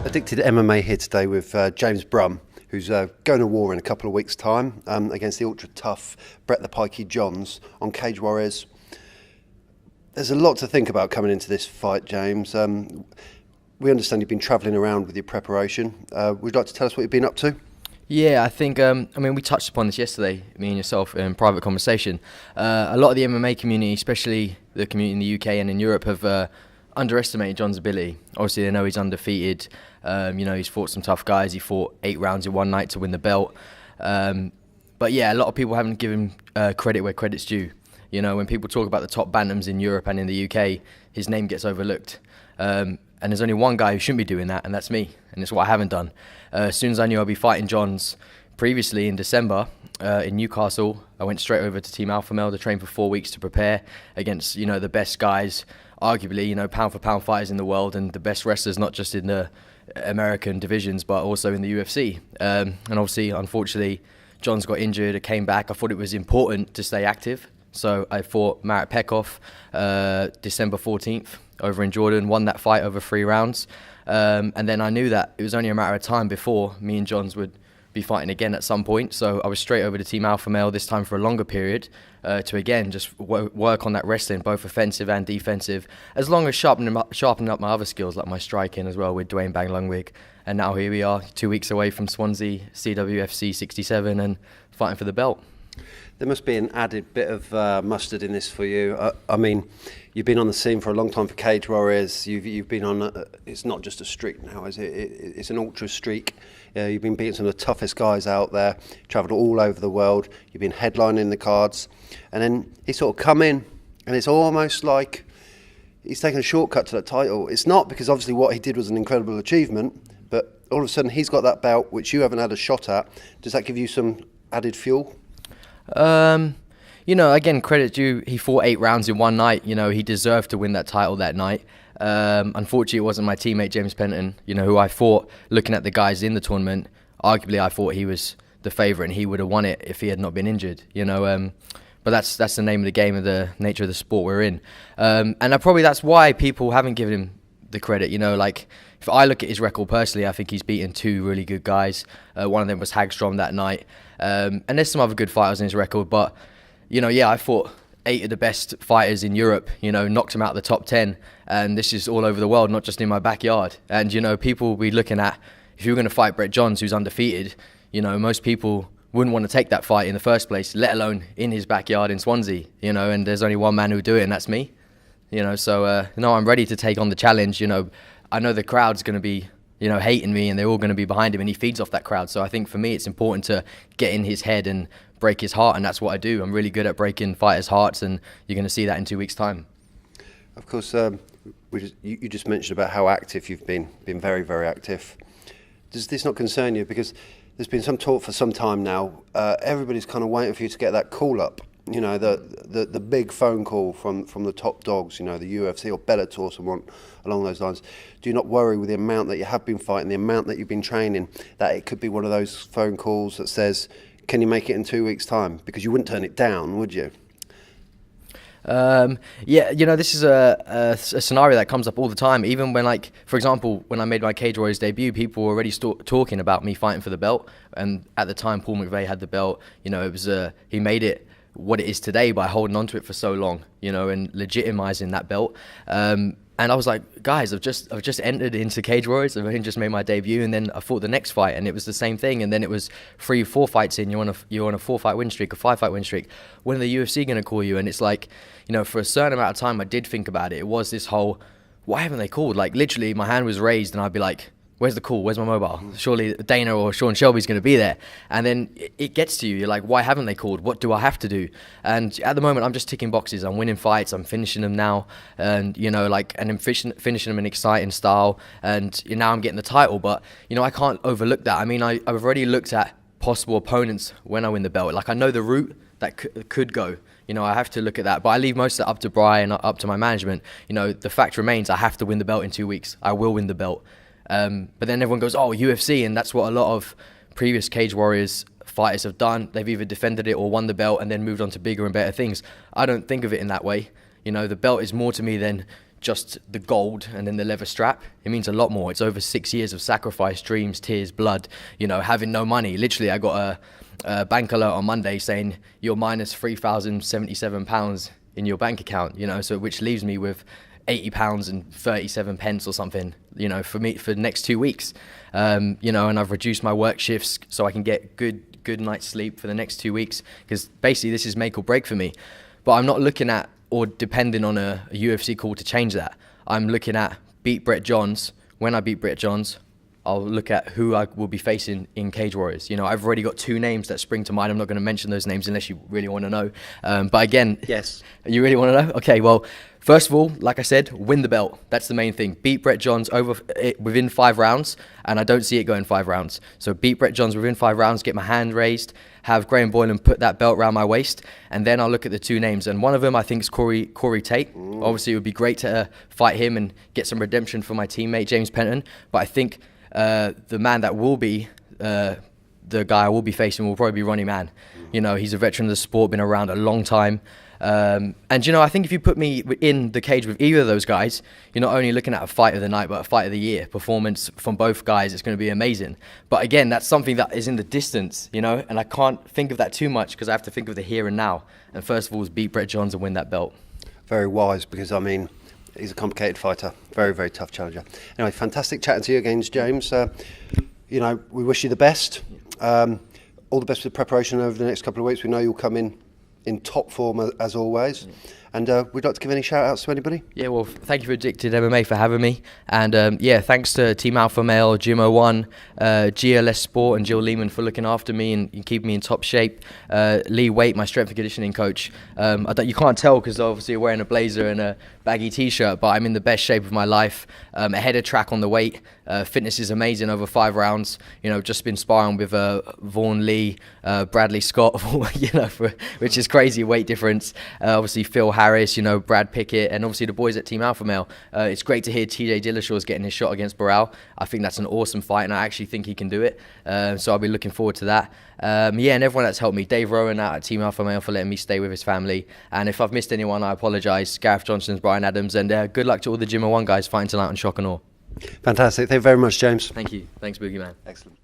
Addicted MMA here today with James Brum, who's going to war in a couple of weeks' time against the ultra-tough Brett the Pikey Johns on Cage Warriors. There's a lot to think about coming into this fight, James. We understand you've been travelling around with your preparation. Would you like to tell us what you've been up to? Yeah, I think, we touched upon this yesterday, me and yourself, in private conversation. A lot of the MMA community, especially the community in the UK and in Europe, have underestimated John's ability. Obviously, they know he's undefeated. He's fought some tough guys. He fought 8 rounds in one night to win the belt. But yeah, a lot of people haven't given credit where credit's due. You know, when people talk about the top bantams in Europe and in the UK, his name gets overlooked. And there's only one guy who shouldn't be doing that, and that's me. And it's what I haven't done. As soon as I knew I'd be fighting Johns previously in December in Newcastle, I went straight over to Team Alpha Male to train for 4 weeks to prepare against, the best guys, arguably, pound for pound fighters in the world, and the best wrestlers, not just in the American divisions, but also in the UFC. And obviously, unfortunately, Johns got injured. I came back. I thought it was important to stay active. So I fought Marat Pekov December 14th over in Jordan, won that fight over 3 rounds. And then I knew that it was only a matter of time before me and Johns would be fighting again at some point. So I was straight over to Team Alpha Male, this time for a longer period, to again just work on that wrestling, both offensive and defensive, as long as sharpening up my other skills like my striking as well with Dwayne Bang Lungwig. And now here we are, 2 weeks away from Swansea CWFC 67 and fighting for the belt. There must be an added bit of mustard in this for you. You've been on the scene for a long time for Cage Warriors. You've been on. It's not just a streak now, is it? It's an ultra streak. You've been beating some of the toughest guys out there. Travelled all over the world. You've been headlining the cards, and then he sort of come in, and it's almost like he's taken a shortcut to that title. It's not, because obviously what he did was an incredible achievement, but all of a sudden he's got that belt which you haven't had a shot at. Does that give you some added fuel? Again, credit due. He fought 8 rounds in one night. He deserved to win that title that night. Unfortunately, it wasn't my teammate James Penton, who I fought. Looking at the guys in the tournament, arguably I thought he was the favourite and he would have won it if he had not been injured. But that's the name of the game, of the nature of the sport we're in. And that's why people haven't given him the credit. If I look at his record personally, I think he's beaten 2 really good guys. One of them was Hagstrom that night. And there's some other good fighters in his record, but I fought 8 of the best fighters in Europe, knocked him out of the top 10, and this is all over the world, not just in my backyard. And people will be looking at, if you're going to fight Brett Johns, who's undefeated, most people wouldn't want to take that fight in the first place, let alone in his backyard in Swansea, and there's only one man who'll do it, and that's me. I'm ready to take on the challenge. I know the crowd's going to be hating me, and they're all going to be behind him, and he feeds off that crowd. So I think for me, it's important to get in his head and break his heart, and that's what I do. I'm really good at breaking fighters' hearts, and you're going to see that in 2 weeks' time. Of course, you just mentioned about how active you've been very, very active. Does this not concern you? Because there's been some talk for some time now. Everybody's kind of waiting for you to get that call up. The big phone call from the top dogs, the UFC or Bellator, someone along those lines. Do you not worry with the amount that you have been fighting, the amount that you've been training, that it could be one of those phone calls that says, can you make it in 2 weeks' time? Because you wouldn't turn it down, would you? This is a scenario that comes up all the time. Even when, for example, when I made my Cage Warriors debut, people were already talking about me fighting for the belt. And at the time, Paul McVeigh had the belt. It was he made it what it is today by holding on to it for so long, and legitimizing that belt. And I was like, guys, I've just entered into Cage Warriors. I've only just made my debut, and then I fought the next fight, and it was the same thing. And then it was 3-4 fights in. You're on a 4-fight win streak, a 5-fight win streak. When are the UFC going to call you? And it's like, for a certain amount of time, I did think about it. It was this whole, why haven't they called? Like, literally, my hand was raised, and I'd be like, where's the call? Where's my mobile? Surely Dana or Sean Shelby's going to be there. And then it gets to you. You're like, why haven't they called? What do I have to do? And at the moment, I'm just ticking boxes. I'm winning fights. I'm finishing them now. And, and I'm finishing them in exciting style. And now I'm getting the title. But, I can't overlook that. I mean, I've already looked at possible opponents when I win the belt. Like, I know the route that could go. I have to look at that. But I leave most of it up to Brian, up to my management. The fact remains, I have to win the belt in 2 weeks. I will win the belt. But then everyone goes, oh, UFC, and that's what a lot of previous Cage Warriors fighters have done. They've either defended it or won the belt and then moved on to bigger and better things. I don't think of it in that way. The belt is more to me than just the gold and then the leather strap. It means a lot more. It's over 6 years of sacrifice, dreams, tears, blood, you know, having no money. Literally, I got a bank alert on Monday saying you're minus £3,077 in your bank account, you know, so which leaves me with £80 and 37 pence or something, you know, for me for the next 2 weeks, you know, and I've reduced my work shifts so I can get good night's sleep for the next 2 weeks, because basically this is make or break for me. But I'm not looking at or depending on a UFC call to change that. I'm looking at beat Brett Johns. When I beat Brett Johns, I'll look at who I will be facing in Cage Warriors. You know, I've already got 2 names that spring to mind. I'm not going to mention those names unless you really want to know. But again, yes, you really want to know? Okay, well, first of all, like I said, win the belt. That's the main thing. Beat Brett Johns within 5 rounds, and I don't see it going 5 rounds. So beat Brett Johns within 5 rounds, get my hand raised, have Graham Boylan put that belt around my waist, and then I'll look at the 2 names. And one of them I think is Corey Tate. Obviously, it would be great to fight him and get some redemption for my teammate, James Penton. But I think the man that will be the guy I will be facing will probably be Ronnie Mann. You know, he's a veteran of the sport, been around a long time. And, you know, I think if you put me in the cage with either of those guys, you're not only looking at a fight of the night, but a fight of the year. Performance from both guys, it's going to be amazing. But again, that's something that is in the distance, you know, and I can't think of that too much because I have to think of the here and now. And first of all is beat Brett Johns and win that belt. Very wise, because, I mean, he's a complicated fighter. Very, very tough challenger. Anyway, fantastic chatting to you again, James. You know, we wish you the best. All the best with the preparation over the next couple of weeks. We know you'll come in top form as always. And we'd like to give any shout outs to anybody. Yeah, well, thank you for Addicted MMA for having me. And yeah, thanks to Team Alpha Male, Gym 01, GLS Sport and Jill Lehman for looking after me and keeping me in top shape. Lee Waite, my strength and conditioning coach. You can't tell because obviously you're wearing a blazer and a baggy t-shirt, but I'm in the best shape of my life. Ahead of track on the weight. Fitness is amazing over 5 rounds. You know, just been sparring with Vaughan Lee, Bradley Scott, you know, which is crazy weight difference. Obviously Phil Harris, you know, Brad Pickett, and obviously the boys at Team Alpha Male. It's great to hear TJ Dillashaw's getting his shot against Burrell. I think that's an awesome fight, and I actually think he can do it. So I'll be looking forward to that. Yeah, and everyone that's helped me. Dave Rowan out at Team Alpha Male for letting me stay with his family. And if I've missed anyone, I apologise. Gareth Johnson's, Brian Adams, and good luck to all the Gym 01 guys fighting tonight on Shock and Awe. Fantastic. Thank you very much, James. Thank you. Thanks, Boogeyman. Excellent.